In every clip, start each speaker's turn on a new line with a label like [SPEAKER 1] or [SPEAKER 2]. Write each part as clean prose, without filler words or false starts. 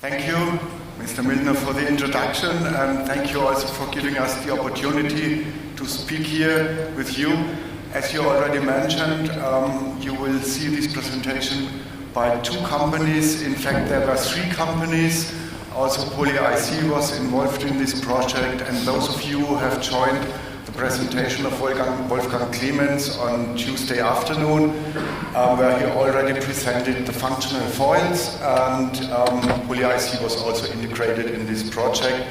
[SPEAKER 1] Thank you, Mr. Milner, for the introduction, and thank you also for giving us the opportunity to speak here with you. As you already mentioned, you will see this presentation by two companies. In fact, there were three companies. Also, Poly-IC was involved in this project, and those of you who have joined the presentation of Wolfgang Clemens on Tuesday afternoon, where he already presented the functional foils, and Poly-IC was also integrated in this project.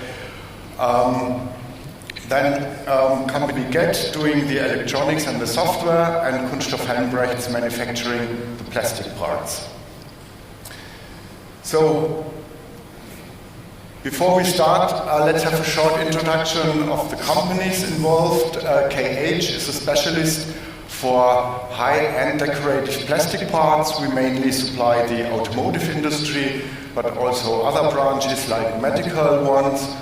[SPEAKER 1] Then company GET doing the electronics and the software, and Kunstoff Helmbrechts manufacturing the plastic parts. So, before we start, let's have a short introduction of the companies involved. KH is a specialist for high-end decorative plastic parts. We mainly supply the automotive industry, but also other branches like medical ones.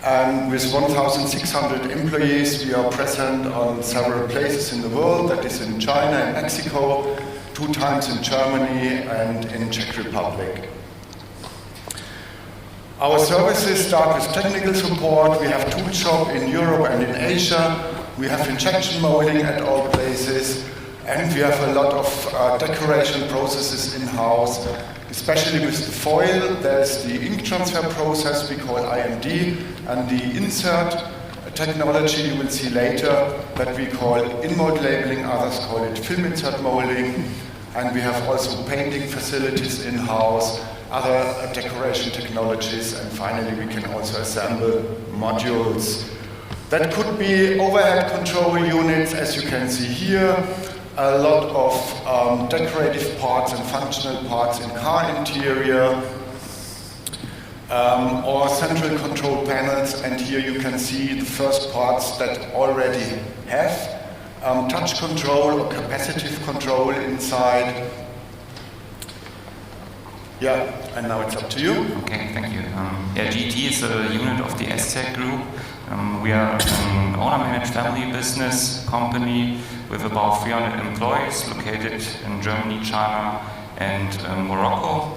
[SPEAKER 1] And with 1,600 employees, we are present on several places in the world. That is in China and Mexico, 2 times in Germany and in Czech Republic. Our services start with technical support. We have tool shop in Europe and in Asia. We have injection molding at all places. And we have a lot of decoration processes in-house. Especially with the foil, there's the ink transfer process we call IMD, and the insert technology you will see later that we call in-mold labeling, others call it film insert molding. And we have also painting facilities in-house, other decoration technologies, and finally we can also assemble modules. That could be overhead control units, as you can see here, a lot of decorative parts and functional parts in car interior, or central control panels, and here you can see the first parts that already have touch control or capacitive control inside. Yeah, and now it's up to you.
[SPEAKER 2] Okay, thank you. GT is a unit of the STEC group. We are an owner-managed family business company with about 300 employees located in Germany, China, and Morocco.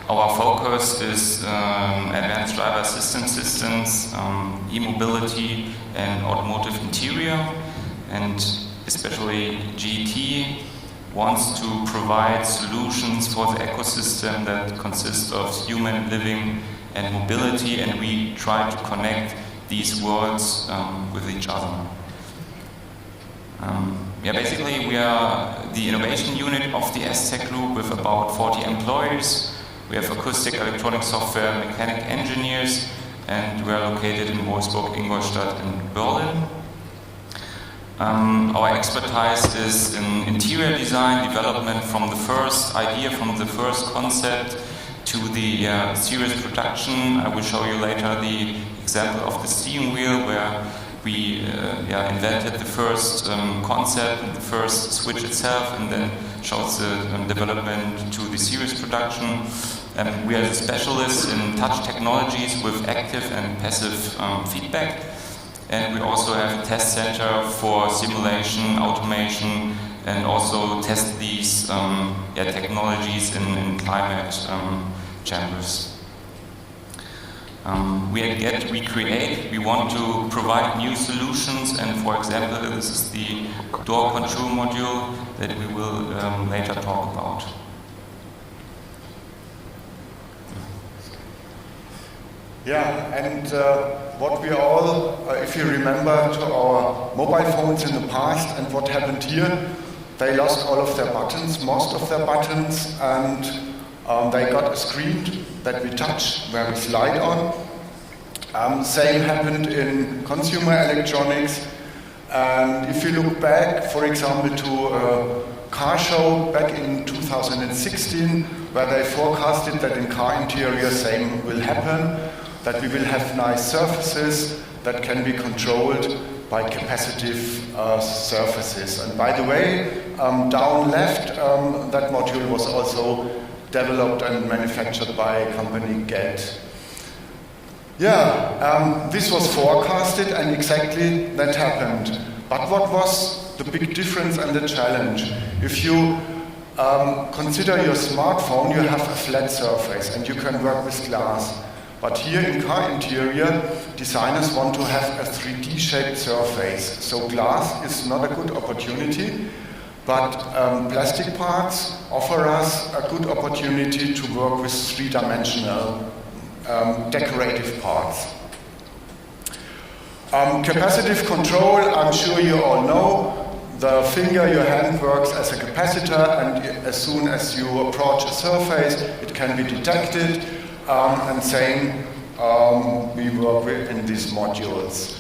[SPEAKER 2] Our focus is advanced driver assistance systems, e-mobility, and automotive interior. And especially GT wants to provide solutions for the ecosystem that consists of human living and mobility, and we try to connect these worlds with each other. Basically we are the innovation unit of the STEC group with about 40 employees. We have acoustic, electronic, software, mechanic engineers, and we are located in Wolfsburg, Ingolstadt, and Berlin. Our expertise is in interior design, development from the first idea, from the first concept to the series production. I will show you later the example of the steering wheel where we invented the first concept and the first switch itself, and then shows the development to the series production. We are the specialists in touch technologies with active and passive feedback. And we also have a test center for simulation, automation, and also test these technologies in climate chambers. We create, we want to provide new solutions, and for example, this is the door control module that we will later talk about.
[SPEAKER 1] Yeah, and what we all, if you remember to our mobile phones in the past and what happened here, they lost all of their buttons, most of their buttons, and they got a screen that we touch, where we slide on. Same happened in consumer electronics. And if you look back, for example, to a car show back in 2016, where they forecasted that in car interior same will happen, that we will have nice surfaces that can be controlled by capacitive surfaces. And by the way, down left, that module was also developed and manufactured by a company GET. This was forecasted and exactly that happened. But what was the big difference and the challenge? If you consider your smartphone, you have a flat surface and you can work with glass. But here in car interior, designers want to have a 3D shaped surface. So glass is not a good opportunity, but plastic parts offer us a good opportunity to work with three-dimensional decorative parts. Capacitive control, I'm sure you all know. The finger, your hand works as a capacitor, and as soon as you approach a surface, it can be detected. And same we work with in these modules.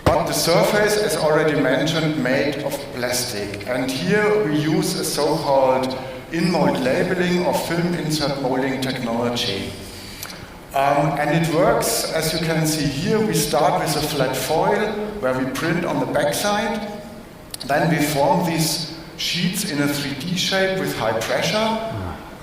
[SPEAKER 1] But the surface, as already mentioned, made of plastic. And here we use a so-called in-mold labeling or film insert molding technology. And it works, as you can see here, we start with a flat foil where we print on the backside. Then we form these sheets in a 3D shape with high pressure.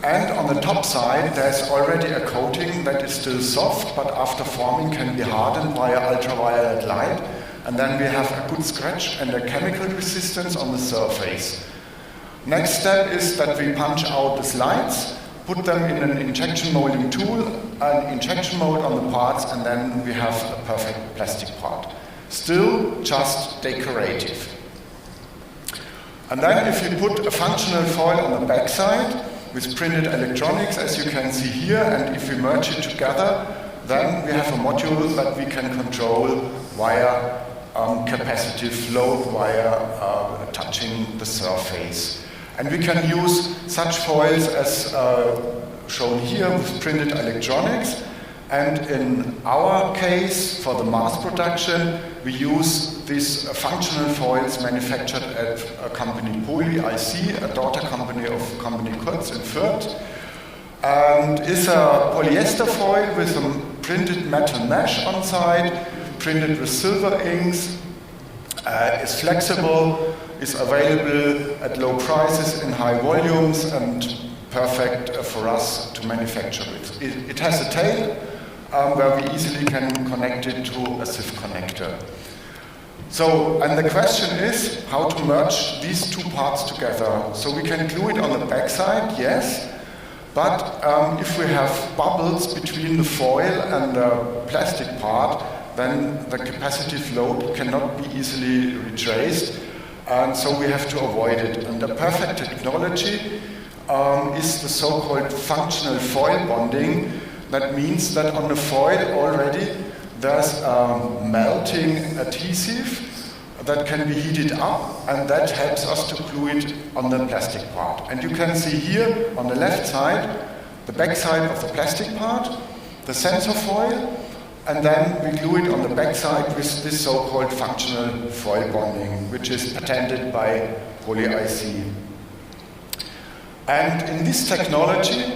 [SPEAKER 1] And on the top side, there's already a coating that is still soft, but after forming can be hardened via ultraviolet light. And then we have a good scratch and a chemical resistance on the surface. Next step is that we punch out the slides, put them in an injection molding tool, an injection mold on the parts, and then we have a perfect plastic part. Still just decorative. And then if you put a functional foil on the backside with printed electronics, as you can see here, and if we merge it together, then we have a module that we can control via capacitive load, via touching the surface. And we can use such foils as shown here with printed electronics. And in our case, for the mass production, we use these functional foils manufactured at a company Poly IC, a daughter company of company Kurz in Fürth. And it's a polyester foil with a printed metal mesh on side, printed with silver inks, is flexible, is available at low prices in high volumes, and perfect for us to manufacture it. It has a tail where we easily can connect it to a SIF connector. So, and the question is how to merge these two parts together. So we can glue it on the backside, yes, but if we have bubbles between the foil and the plastic part, then the capacitive load cannot be easily retraced, and so we have to avoid it. And the perfect technology is the so-called functional foil bonding. That means that on the foil already there's a melting adhesive that can be heated up, and that helps us to glue it on the plastic part. And you can see here on the left side, the back side of the plastic part, the sensor foil, and then we glue it on the back side with this so-called functional foil bonding, which is patented by Poly IC. And in this technology,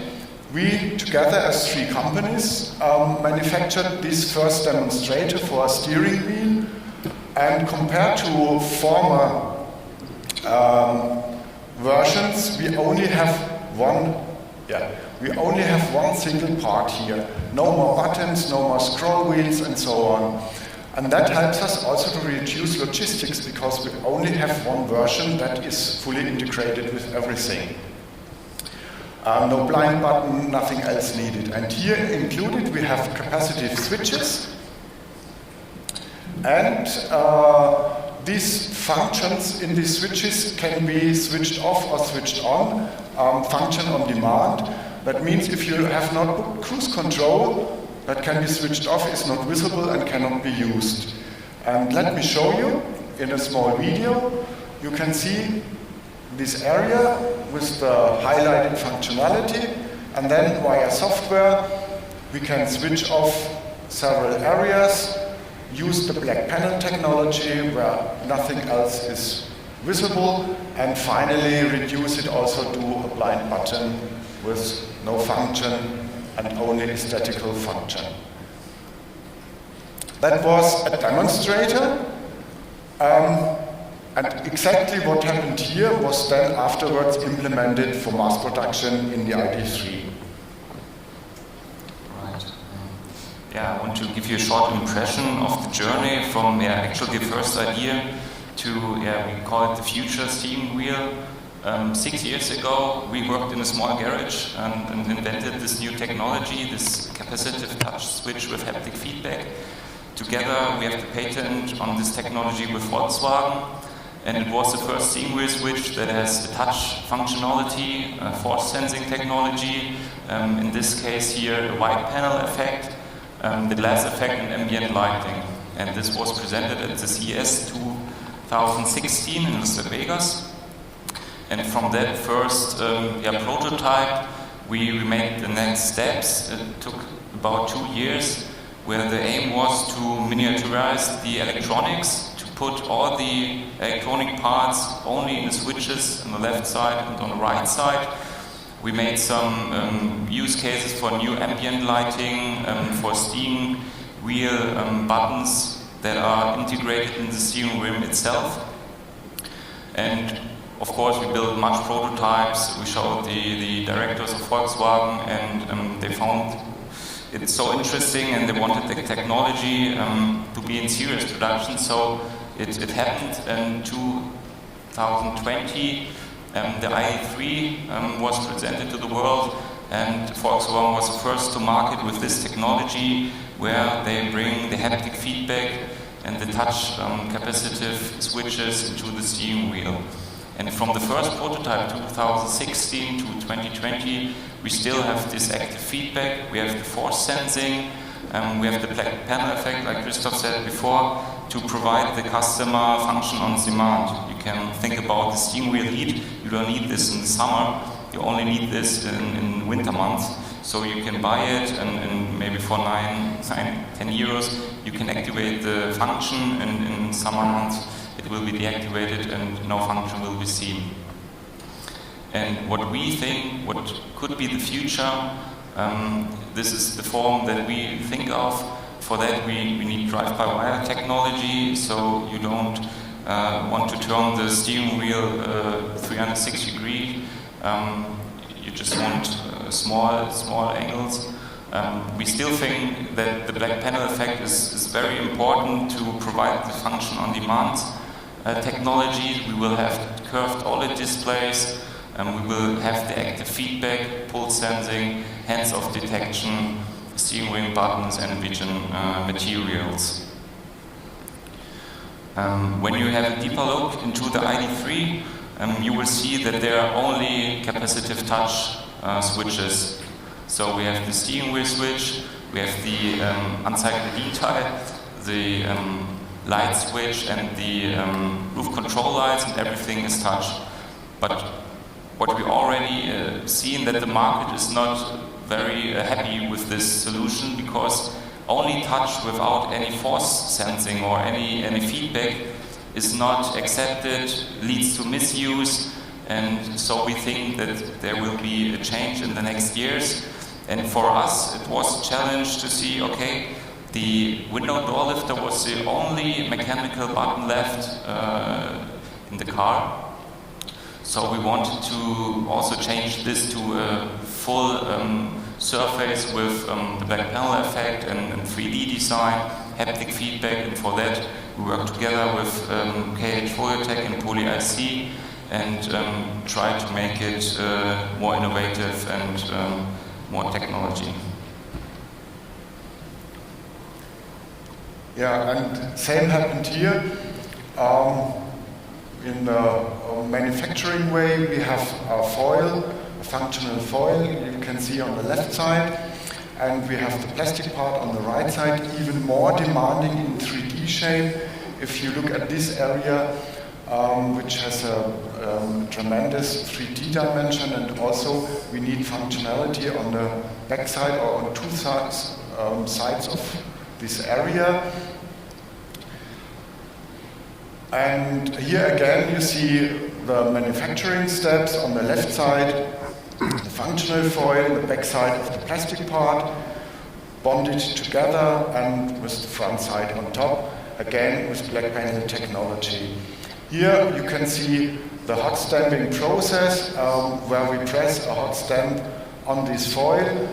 [SPEAKER 1] we, together as 3 companies, manufactured this first demonstrator for a steering wheel. And compared to former versions, we only have one single part here. No more buttons, no more scroll wheels, and so on. And that helps us also to reduce logistics, because we only have one version that is fully integrated with everything. No blind button, nothing else needed. And here included we have capacitive switches. And these functions in these switches can be switched off or switched on, function on demand. That means if you have not booked cruise control, that can be switched off, is not visible and cannot be used. And let me show you in a small video. You can see this area with the highlighted functionality, and then via software we can switch off several areas, use the black panel technology where nothing else is visible, and finally reduce it also to a blind button with no function and only aesthetical function. That was a demonstrator. And exactly what happened here was then afterwards implemented for mass production in the ID3.
[SPEAKER 2] Right. Yeah, I want to give you a short impression of the journey from actually the first idea to, we call it the future steering wheel. 6 years ago, we worked in a small garage and invented this new technology, this capacitive touch switch with haptic feedback. Together, we have the patent on this technology with Volkswagen, and it was the first steering wheel switch that has a touch functionality, force sensing technology. In this case here, a white panel effect, the glass effect, and ambient lighting. And this was presented at the CES 2016 in Las Vegas. And from that first prototype, we made the next steps. It took about 2 years, where the aim was to miniaturize the electronics, to put all the electronic parts only in the switches on the left side and on the right side. We made some use cases for new ambient lighting, for steering wheel buttons that are integrated in the steering wheel itself. And of course, we built much prototypes. We showed the directors of Volkswagen, and they found it so interesting, and they wanted the technology to be in serious production. So it happened in 2020. The ID.3 was presented to the world, and Volkswagen was the first to market with this technology, where they bring the haptic feedback and the touch capacitive switches into the steering wheel. And from the first prototype, 2016 to 2020, we still have this active feedback, we have the force sensing, we have the black panel effect, like Christoph said before, to provide the customer function on demand. You can think about the steering wheel heat. You don't need this in the summer, you only need this in winter months. So you can buy it, and maybe for 10 euros, you can activate the function, and in summer months, it will be deactivated and no function will be seen. And what we think, what could be the future, this is the form that we think of. For that we need drive-by-wire technology, so you don't want to turn the steering wheel 360 degrees. You just want small angles. We still think that the black panel effect is very important to provide the function on demand technology. We will have curved OLED displays, we will have the active feedback, pulse sensing, hands-off detection, steering wheel buttons, and vision materials. When you have a deeper look into the ID.3, you will see that there are only capacitive touch switches. So we have the steering wheel switch, we have the Anzeige-Bedienteil, the light switch, and the roof control lights, and everything is touch. But what we already seen that the market is not very happy with this solution, because only touch without any force sensing or any feedback is not accepted, leads to misuse, and so we think that there will be a change in the next years. And for us, it was a challenge to see, okay, the window door lifter was the only mechanical button left in the car. So we wanted to also change this to a full surface with the black panel effect and 3D design, haptic feedback, and for that we worked together with KH Foliotech and Poly IC and try to make it more innovative and more technology.
[SPEAKER 1] Yeah, and same happened here. In the manufacturing way, we have a foil, a functional foil, you can see on the left side, and we have the plastic part on the right side, even more demanding in 3D shape. If you look at this area, which has a tremendous 3D dimension, and also we need functionality on the back side or on two sides of this area. And here again you see the manufacturing steps on the left side, the functional foil, the back side of the plastic part, bonded together, and with the front side on top, again with black panel technology. Here you can see the hot stamping process, where we press a hot stamp on this foil.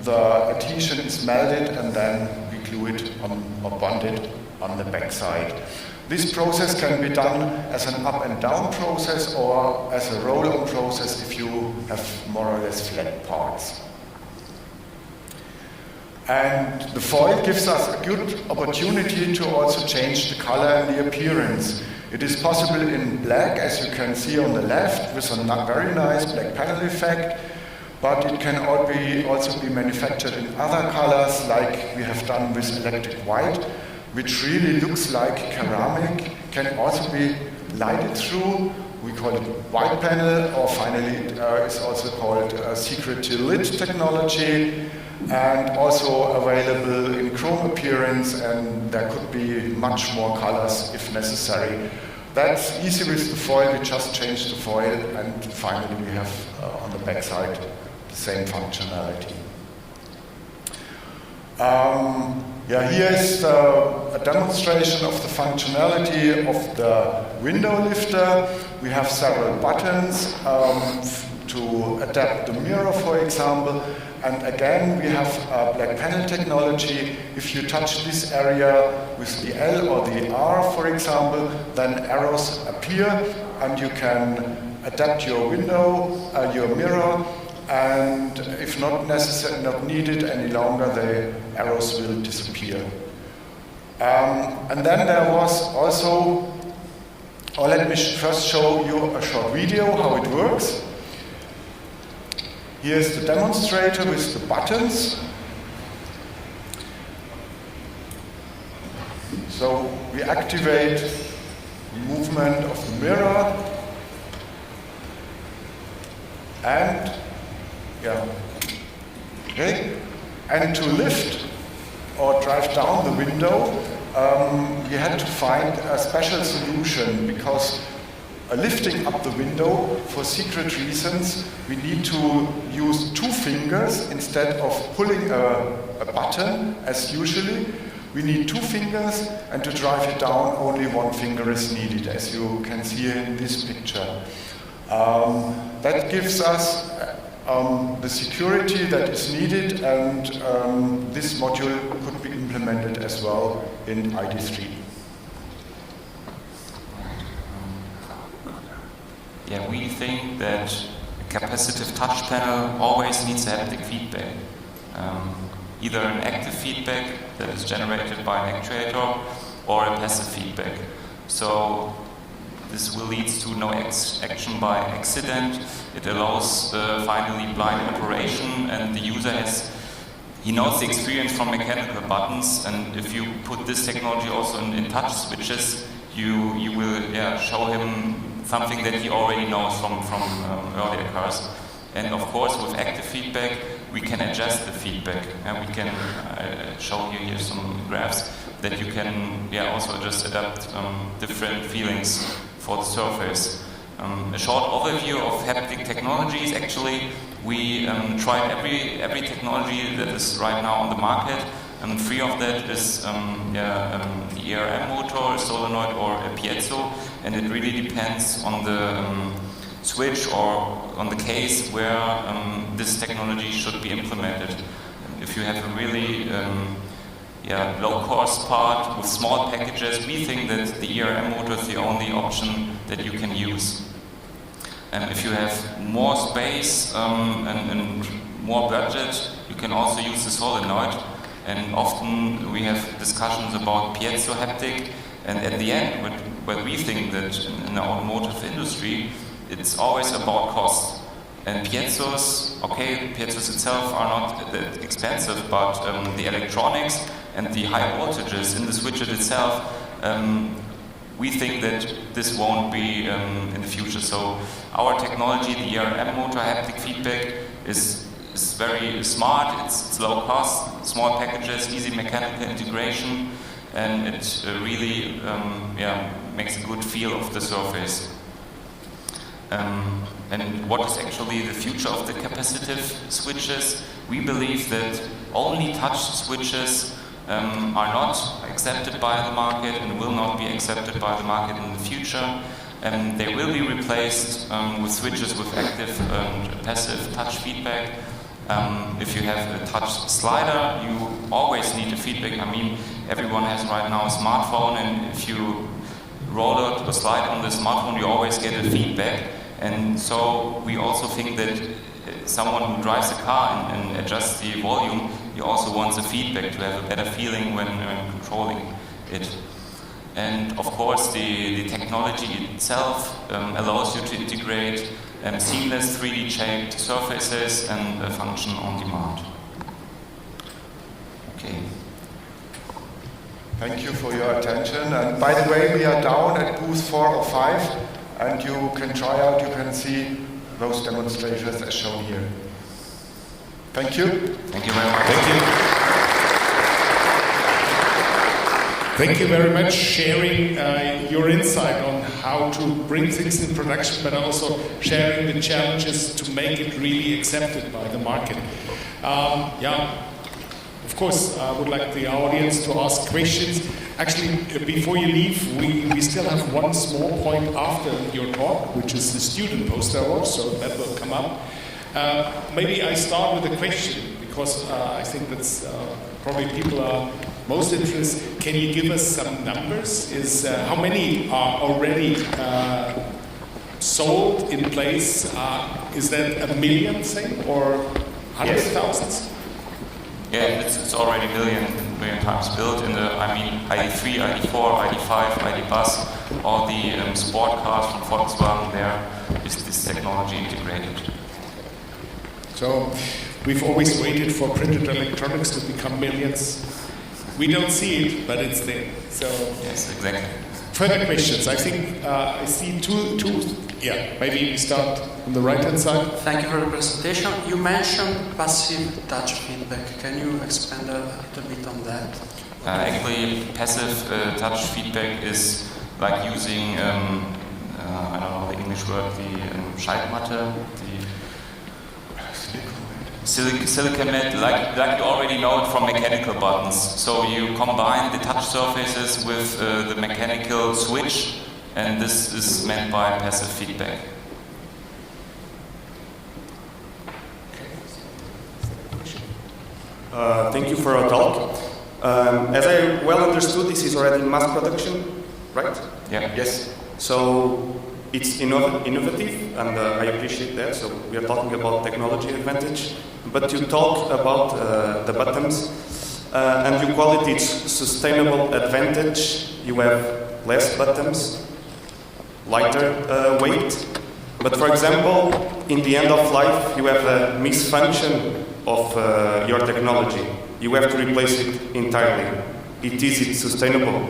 [SPEAKER 1] The adhesion is melted, and then we glue it on, or bond it on the back side. This process can be done as an up and down process or as a roll-on process if you have more or less flat parts. And the foil gives us a good opportunity to also change the color and the appearance. It is possible in black, as you can see on the left, with a very nice black panel effect, but it can also be manufactured in other colors, like we have done with electric white, which really looks like ceramic, can also be lighted through. We call it white panel, or finally it is also called secret lit technology, and also available in chrome appearance, and there could be much more colors if necessary. That's easy with the foil. We just change the foil, and finally we have on the back side the same functionality. Here is a demonstration of the functionality of the window lifter. We have several buttons to adapt the mirror, for example. And again, we have black panel technology. If you touch this area with the L or the R, for example, then arrows appear, and you can adapt your window, your mirror, and if not necessary, not needed any longer, the arrows will disappear. And then there was also, or let me first show you a short video how it works. Here's the demonstrator with the buttons. So we activate the movement of the mirror, and and to lift or drive down the window, we had to find a special solution, because lifting up the window, for secret reasons, we need to use 2 fingers instead of pulling a button as usually. We need 2 fingers, and to drive it down, only 1 finger is needed, as you can see in this picture. That gives us the security that is needed, and this module could be implemented as well in ID3.
[SPEAKER 2] Yeah, we think that a capacitive touch panel always needs a haptic feedback. Either an active feedback that is generated by an actuator, or a passive feedback. So this will lead to no action by accident. It allows finally blind operation, and the user knows the experience from mechanical buttons, and if you put this technology also in touch switches, you will show him something that he already knows from earlier cars. And of course, with active feedback, we can adjust the feedback, and we can show you here some graphs that you can also just adapt different feelings for the surface. A short overview of Haptic Technologies. Actually, we tried every technology that is right now on the market. 3 of that is the ERM motor, a solenoid, or a piezo, and it really depends on the switch or on the case where this technology should be implemented. If you have a really low-cost part with small packages, we think that the ERM motor is the only option that you can use. And if you have more space and more budget, you can also use the solenoid. And often we have discussions about piezo haptic, and at the end, what we think that in the automotive industry, it's always about cost. And piezos itself are not that expensive, but the electronics and the high voltages in the switcher itself, we think that this won't be in the future. So our technology, the ERM motor haptic feedback, is very smart. It's low cost, small packages, easy mechanical integration, and it really makes a good feel of the surface. And what is actually the future of the capacitive switches? We believe that only touch switches are not accepted by the market and will not be accepted by the market in the future. They will be replaced with switches with active and passive touch feedback. If you have a touch slider, you always need a feedback. I mean, everyone has right now a smartphone, and if you roll out or slide on the smartphone, you always get a feedback. And so we also think that someone who drives a car and adjusts the volume, he also wants a feedback to have a better feeling when controlling it. And of course, the technology itself allows you to integrate seamless 3D shaped surfaces and a function on demand. Okay.
[SPEAKER 1] Thank you for your attention. And by the way, we are down at booth 4 or 5, and you can try out, you can see those demonstrations as shown here. Thank you.
[SPEAKER 2] Thank you very much.
[SPEAKER 3] Thank you. Thank you very much sharing your insight on how to bring things in production, but also sharing the challenges to make it really accepted by the market. Of course, I would like the audience to ask questions. Actually, before you leave, we still have one small point after your talk, which is the student poster award, so that will come up. Maybe I start with a question, because I think that's probably people are most interested. Can you give us some numbers? How many are already sold in place? Is that 1 million thing or hundreds of thousands?
[SPEAKER 2] Yeah, it's already million times built in the, ID3, ID4, ID5, ID bus, all the sport cars from Volkswagen, there is this technology integrated.
[SPEAKER 3] So we've always waited for printed electronics to become millions. We don't see it, but it's there. So
[SPEAKER 2] yes, exactly.
[SPEAKER 3] Further questions? I think I see two. Yeah, maybe we start on the right-hand side.
[SPEAKER 4] Thank you for the presentation. You mentioned passive touch feedback. Can you expand a little bit on that?
[SPEAKER 2] Actually, passive touch feedback is like using, I don't know the English word, the Schaltmatte, silicon mat, like you already know it from mechanical buttons. So you combine the touch surfaces with the mechanical switch, and this is meant by passive feedback.
[SPEAKER 5] Thank you for your talk. As I well understood, this is already mass production, right?
[SPEAKER 2] Yeah.
[SPEAKER 5] Yes. So it's innovative, and I appreciate that. So we are talking about technology advantage, but you talk about the buttons, and you call it its sustainable advantage. You have less buttons, lighter weight, but for example, in the end of life, you have a misfunction of your technology. You have to replace it entirely. Is it sustainable?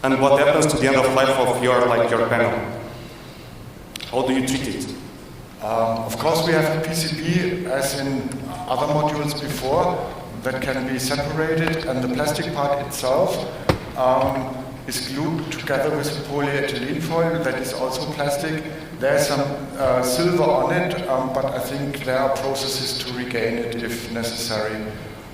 [SPEAKER 5] And what happens to the end of life of your panel? How do you treat it?
[SPEAKER 1] Of course, we have a PCB, as in other modules before, that can be separated, and the plastic part itself is glued together with polyethylene foil that is also plastic. There's some silver on it, but I think there are processes to regain it if necessary.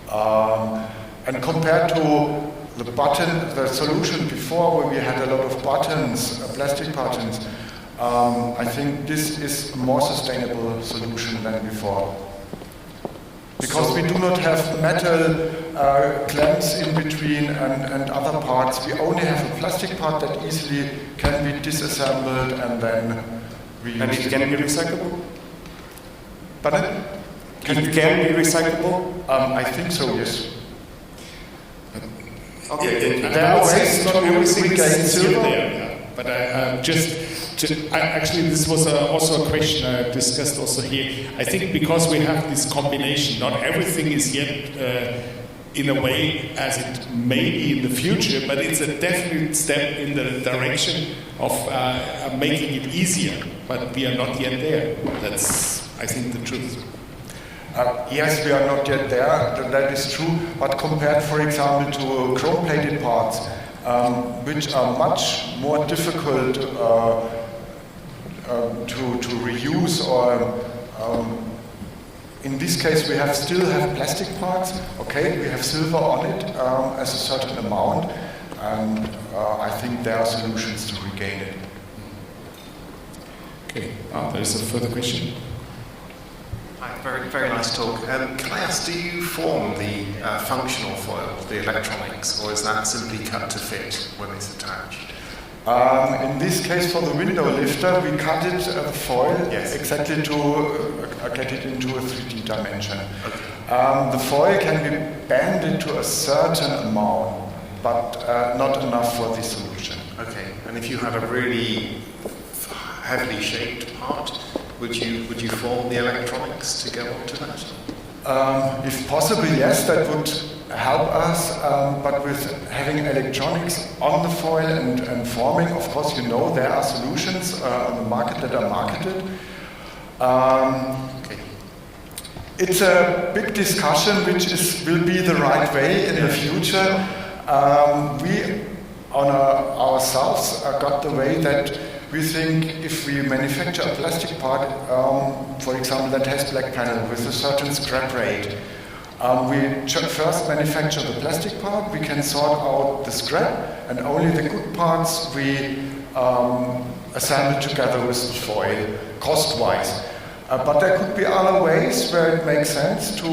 [SPEAKER 1] And compared to the solution before, where we had a lot of buttons, plastic buttons, I think this is a more sustainable solution than before. Because we do not have metal clamps in between and other parts. We only have a plastic part that easily can be disassembled and then reused.
[SPEAKER 5] And it can be recyclable?
[SPEAKER 1] Pardon?
[SPEAKER 5] It can be recyclable?
[SPEAKER 1] I think so, yes.
[SPEAKER 5] Okay,
[SPEAKER 1] there are ways
[SPEAKER 3] not
[SPEAKER 1] to
[SPEAKER 3] everything
[SPEAKER 1] regain
[SPEAKER 3] is
[SPEAKER 1] silver.
[SPEAKER 3] there, but actually, this was also a question I discussed also here. I think because we have this combination, not everything is yet in a way as it may be in the future, but it's a definite step in the direction of making it easier. But we are not yet there. That's, I think, the truth.
[SPEAKER 1] Yes, we are not yet there, that is true, but compared, for example, to chrome-plated parts, which are much more difficult to reuse, or in this case we still have plastic parts, okay, we have silver on it as a certain amount, and I think there are solutions to regain it.
[SPEAKER 3] Okay, there's a further question.
[SPEAKER 6] Hi. very nice talk. Can I ask, do you form the functional foil, the electronics, or is that simply cut to fit when it's attached?
[SPEAKER 1] In this case, for the window lifter, we cut it, the foil,
[SPEAKER 6] yes,
[SPEAKER 1] exactly to get it into a 3D dimension.
[SPEAKER 6] Okay.
[SPEAKER 1] The foil can be bended to a certain amount, but not enough for the solution.
[SPEAKER 6] Okay. And if you had a really heavily shaped part, would you form the electronics to go onto that?
[SPEAKER 1] If possible, yes, that would help us, but with having electronics on the foil and forming, of course, you know, there are solutions on the market that are marketed.
[SPEAKER 6] Okay.
[SPEAKER 1] It's a big discussion which will be the right way in the future. We, on ourselves, got the way that we think if we manufacture a plastic part, for example, that has black panel with a certain scrap rate, we first manufacture the plastic part, we can sort out the scrap, and only the good parts we assemble together with the foil, cost-wise. But there could be other ways where it makes sense to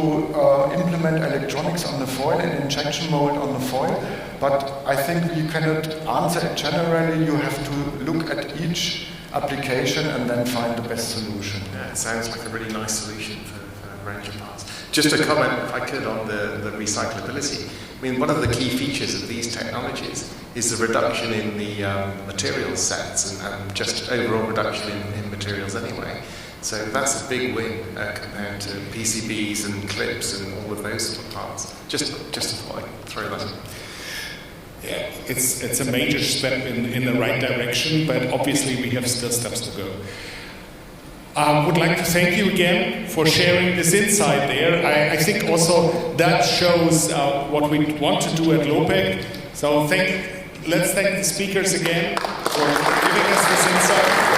[SPEAKER 1] implement electronics on the foil and injection mold on the foil. But I think you cannot answer it generally. You have to look at each application and then find the best solution.
[SPEAKER 6] Yeah, it sounds like a really nice solution for a range of parts. Just a comment, if I could, on the recyclability. I mean, one of the key features of these technologies is the reduction in the materials sets and just overall reduction in materials anyway. So that's a big win compared to PCBs and clips and all of those sort of parts. Just thought I'd throw that in.
[SPEAKER 3] Yeah, it's a major step in the right direction, but obviously we have still steps to go. Would like to thank you again for sharing this insight there. I think also that shows what we want to do at LOPEC. So let's thank the speakers again for giving us this insight.